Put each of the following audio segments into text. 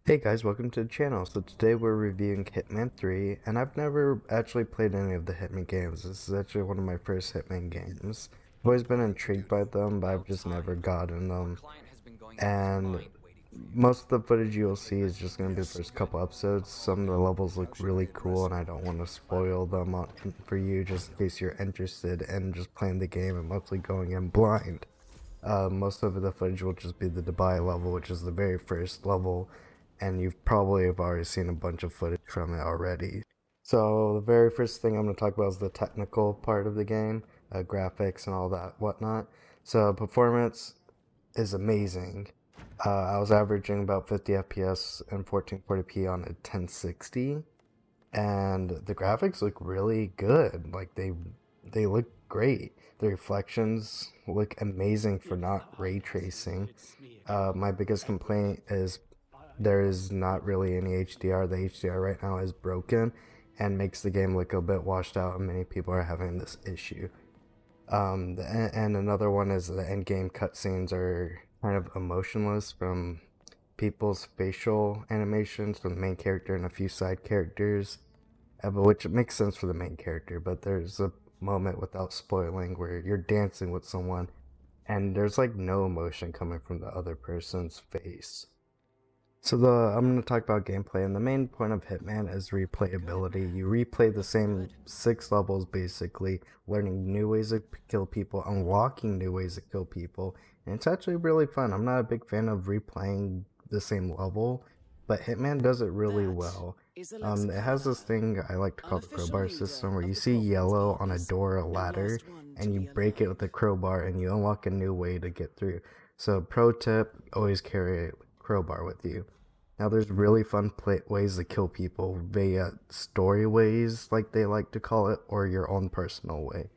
Hey guys, welcome to the channel. So today we're reviewing Hitman 3, and I've never actually played any of the Hitman games. This is actually one of my first Hitman games. I've always been intrigued by them, but I've just never gotten them. And most of the footage you'll see is just going to be the first couple episodes. Some of the levels look really cool, and I don't want to spoil them for you just in case you're interested in just playing the game and mostly going in blind. Most of the footage will just be the Dubai level, which is the very first level, and you've probably have already seen a bunch of footage from it already. So the very first thing I'm going to talk about is the technical part of the game, graphics and all that whatnot. So performance is amazing. I was averaging about 50 FPS and 1440p on a 1060, and the graphics look really good. Like they look great. The reflections look amazing for not ray tracing. My biggest complaint is there is not really any HDR. The HDR right now is broken and makes the game look a bit washed out, and many people are having this issue. And another one is the end game cutscenes are kind of emotionless from people's facial animations from the main character and a few side characters, but which makes sense for the main character. But there's a moment, without spoiling, where you're dancing with someone and there's like no emotion coming from the other person's face. So I'm going to talk about gameplay, and the main point of Hitman is replayability. You replay the same 6 levels basically, learning new ways to kill people, unlocking new ways to kill people, and it's actually really fun. I'm not a big fan of replaying the same level, but Hitman does it really well. It has this thing I like to call the crowbar system, where you see yellow on a door or ladder, and you break it with a crowbar, and you unlock a new way to get through. So pro tip, always carry a crowbar with you. Now there's really fun ways to kill people via story ways, like they like to call it, or your own personal way.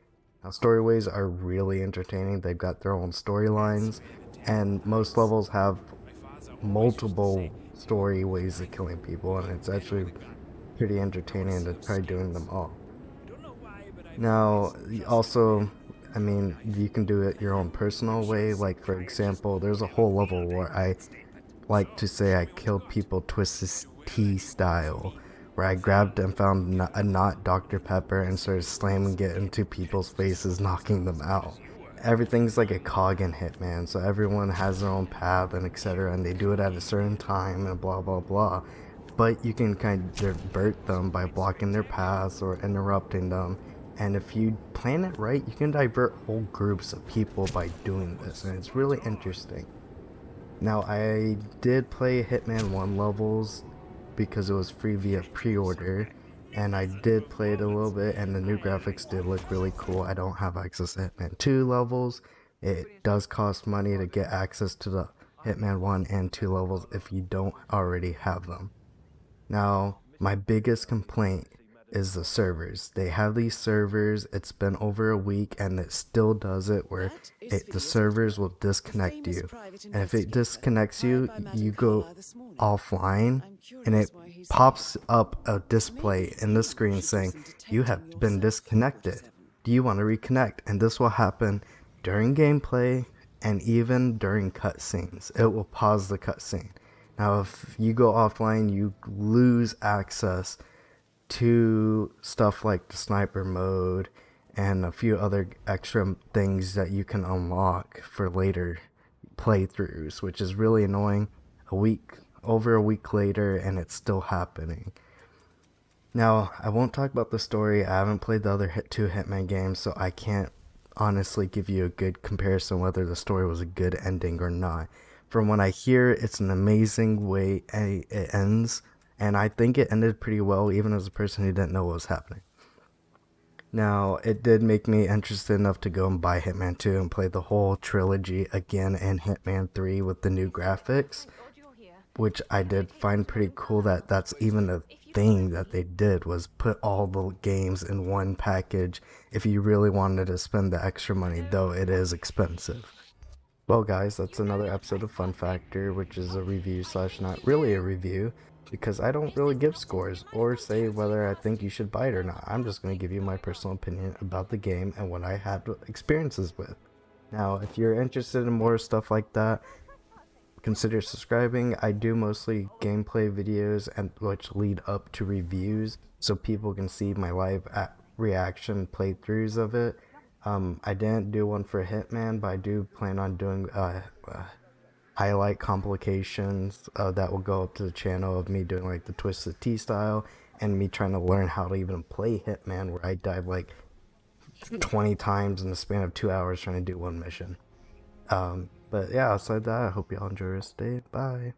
Now story ways are really entertaining. They've got their own storylines, and most levels have multiple story ways of killing people, and it's actually pretty entertaining to try doing them all. Now, also, I mean, you can do it your own personal way. Like, for example, there's a whole level where I like to say I killed people Twisted Tea style, where I grabbed and found a not Dr. Pepper and started slamming it into people's faces, knocking them out. Everything's like a cog in Hitman, so everyone has their own path and etc., and they do it at a certain time and blah blah blah. But you can kind of divert them by blocking their paths or interrupting them. And if you plan it right, you can divert whole groups of people by doing this, and it's really interesting. Now, I did play Hitman 1 levels because it was free via pre-order, and I did play it a little bit, and the new graphics did look really cool. I don't have access to Hitman 2 levels. It does cost money to get access to the Hitman 1 and 2 levels if you don't already have them. Now, my biggest complaint is the servers. They have these servers, it's been over a week, and it still does it where the servers will disconnect you. And if it disconnects you, you go offline, and it pops up a display in the screen saying, "You have been disconnected. Do you want to reconnect?" And this will happen during gameplay and even during cutscenes. It will pause the cutscene. Now, if you go offline, you lose access to stuff like the sniper mode and a few other extra things that you can unlock for later playthroughs, which is really annoying. Over a week later, and it's still happening. Now, I won't talk about the story. I haven't played the other two Hitman games, so I can't honestly give you a good comparison whether the story was a good ending or not. From what I hear, it's an amazing way it ends, and I think it ended pretty well, even as a person who didn't know what was happening. Now, it did make me interested enough to go and buy Hitman 2 and play the whole trilogy again and Hitman 3 with the new graphics, which I did find pretty cool that that's even a thing that they did, was put all the games in one package if you really wanted to spend the extra money, though it is expensive. Well guys, that's another episode of Fun Factor, which is a review slash not really a review, because I don't really give scores or say whether I think you should buy it or not. I'm just going to give you my personal opinion about the game and what I had experiences with. Now, if you're interested in more stuff like that, consider subscribing. I do mostly gameplay videos and which lead up to reviews, so people can see my live reaction playthroughs of it. I didn't do one for Hitman, but I do plan on doing highlight complications that will go up to the channel of me doing like the Twisted Tea style and me trying to learn how to even play Hitman, where I died like 20 times in the span of 2 hours trying to do one mission. But yeah, outside that, I hope y'all enjoy your stay. Bye.